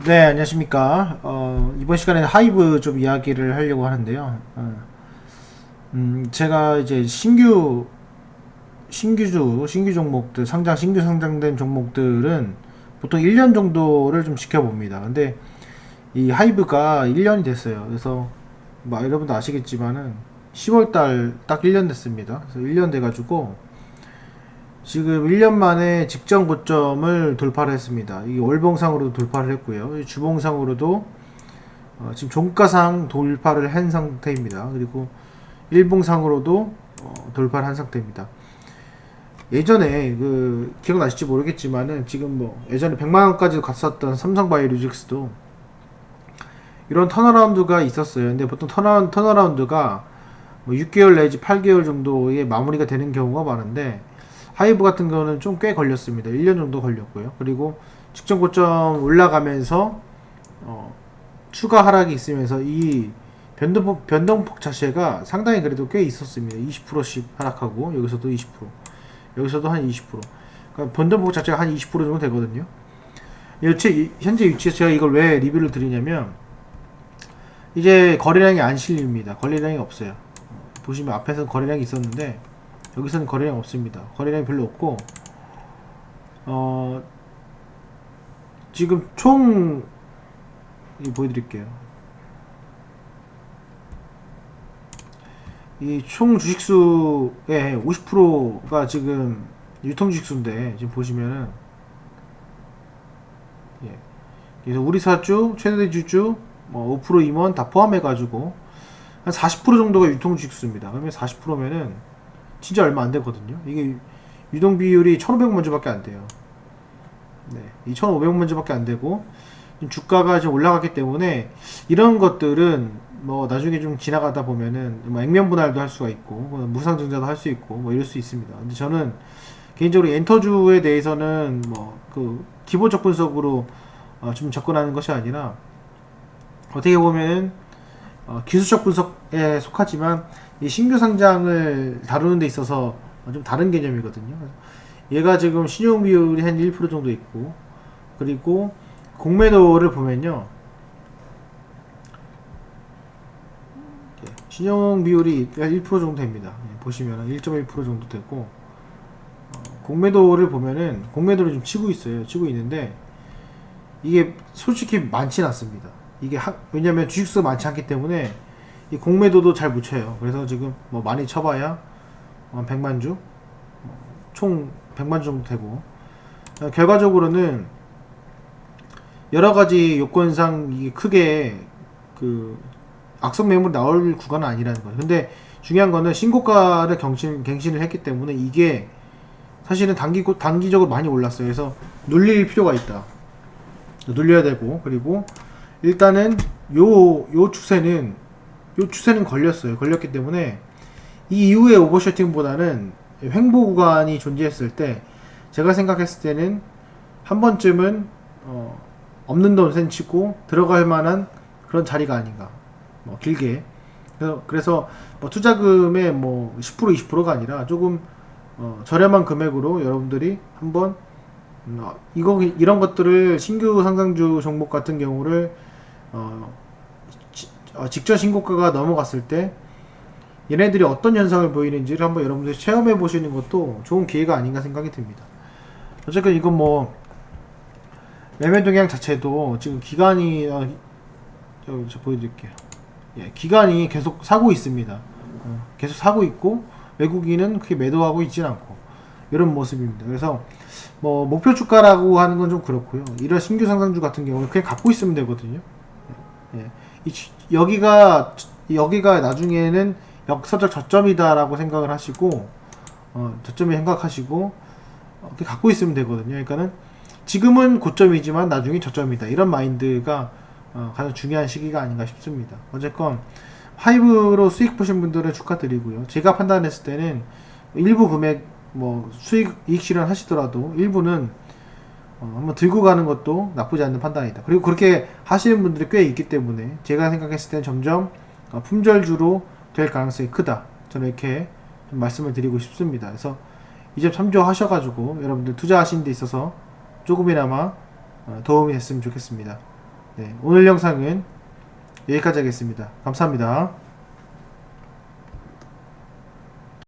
네, 안녕하십니까. 이번 시간에는 하이브 좀 이야기를 하려고 하는데요. 제가 이제 신규 종목들, 신규 상장된 종목들은 보통 1년 정도를 좀 지켜봅니다. 근데 이 하이브가 1년이 됐어요. 그래서, 뭐, 여러분도 아시겠지만은, 10월 달 딱 1년 됐습니다. 그래서 1년 돼가지고, 지금 1년 만에 직전 고점을 돌파를 했습니다. 이 월봉상으로도 돌파를 했고요. 주봉상으로도 지금 종가상 돌파를 한 상태입니다. 그리고 일봉상으로도 돌파를 한 상태입니다. 예전에 그 기억나실지 모르겠지만은 지금 뭐 예전에 100만 원까지 갔었던 삼성바이오로직스도 이런 턴어라운드가 있었어요. 근데 보통 턴어라운드가 뭐 6개월 내지 8개월 정도의 마무리가 되는 경우가 많은데 하이브 같은 경우는 좀 꽤 걸렸습니다. 1년 정도 걸렸고요. 그리고 직전 고점 올라가면서 추가 하락이 있으면서 이 변동폭 자체가 상당히 그래도 꽤 있었습니다. 20%씩 하락하고 여기서도 20%, 여기서도 한 20%. 그러니까 변동폭 자체가 한 20% 정도 되거든요. 현재 위치에서 제가 이걸 왜 리뷰를 드리냐면 이제 거래량이 안 실립니다. 거래량이 없어요. 보시면 앞에서는 거래량이 있었는데 여기서는 거래량 없습니다. 거래량이 별로 없고 지금 총 보여드릴게요. 이 총 주식수의 50%가 지금 유통 주식수인데 지금 보시면은 예. 그래서 우리 사주, 최대 주주, 뭐 5% 임원 다 포함해가지고 한 40% 정도가 유통 주식수입니다. 그러면 40%면은 진짜 얼마 안 되거든요. 이게 유동 비율이 1,500만 주밖에 안 돼요. 네, 2,500만 주밖에 안 되고 주가가 좀 올라갔기 때문에 이런 것들은 뭐 나중에 좀 지나가다 보면은 뭐 액면 분할도 할 수가 있고 뭐 무상증자도 할 수 있고 뭐 이럴 수 있습니다. 근데 저는 개인적으로 엔터주에 대해서는 뭐 그 기본적 분석으로 좀 접근하는 것이 아니라 어떻게 보면은 기술적 분석에 속하지만 이 신규 상장을 다루는 데 있어서 좀 다른 개념이거든요. 얘가 지금 신용 비율이 한 1% 정도 있고 그리고 공매도를 보면요. 신용 비율이 1% 정도 됩니다. 보시면 1.1% 정도 되고 공매도를 보면은 공매도를 좀 치고 있어요. 치고 있는데 이게 솔직히 많지는 않습니다. 이게 왜냐면 주식수가 많지 않기 때문에 이 공매도도 잘 못 쳐요. 그래서 지금 뭐 많이 쳐봐야 100만 주, 총 100만 주 정도 되고 결과적으로는 여러 가지 요건상 이게 크게 그 악성 매물이 나올 구간은 아니라는 거예요. 근데 중요한 거는 신고가를 갱신을 했기 때문에 이게 사실은 단기적으로 많이 올랐어요. 그래서 눌릴 필요가 있다. 눌려야 되고 그리고 일단은 요 추세는 걸렸어요. 걸렸기 때문에 이 이후의 오버셔팅보다는 횡보 구간이 존재했을 때 제가 생각했을 때는 한 번쯤은 없는 돈 센 치고 들어갈 만한 그런 자리가 아닌가. 뭐 길게. 그래서 뭐 투자금의 뭐 10% 20%가 아니라 조금 저렴한 금액으로 여러분들이 한번 이런 것들을 신규 상장주 종목 같은 경우를 직전 신고가가 넘어갔을 때 얘네들이 어떤 현상을 보이는지를 한번 여러분들이 체험해 보시는 것도 좋은 기회가 아닌가 생각이 듭니다. 어쨌든 이건 뭐 매매 동향 자체도 지금 기간이 저 보여드릴게요. 예, 기간이 계속 사고 있습니다. 계속 사고 있고 외국인은 크게 매도하고 있진 않고 이런 모습입니다. 그래서 뭐 목표 주가라고 하는 건 좀 그렇고요. 이런 신규 상장주 같은 경우는 그냥 갖고 있으면 되거든요. 예. 여기가 나중에는 역사적 저점이다라고 생각을 하시고 저점이 생각하시고 이렇게 갖고 있으면 되거든요. 그러니까는 지금은 고점이지만 나중에 저점이다. 이런 마인드가 가장 중요한 시기가 아닌가 싶습니다. 어쨌건 하이브로 수익 보신 분들은 축하드리고요. 제가 판단했을 때는 일부 금액 뭐 이익 실현하시더라도 일부는 한번 들고 가는 것도 나쁘지 않는 판단이다. 그리고 그렇게 하시는 분들이 꽤 있기 때문에 제가 생각했을 때는 점점 품절주로 될 가능성이 크다. 저는 이렇게 좀 말씀을 드리고 싶습니다. 그래서 이 점 참조하셔가지고 여러분들 투자하시는 데 있어서 조금이나마 도움이 됐으면 좋겠습니다. 네, 오늘 영상은 여기까지 하겠습니다. 감사합니다.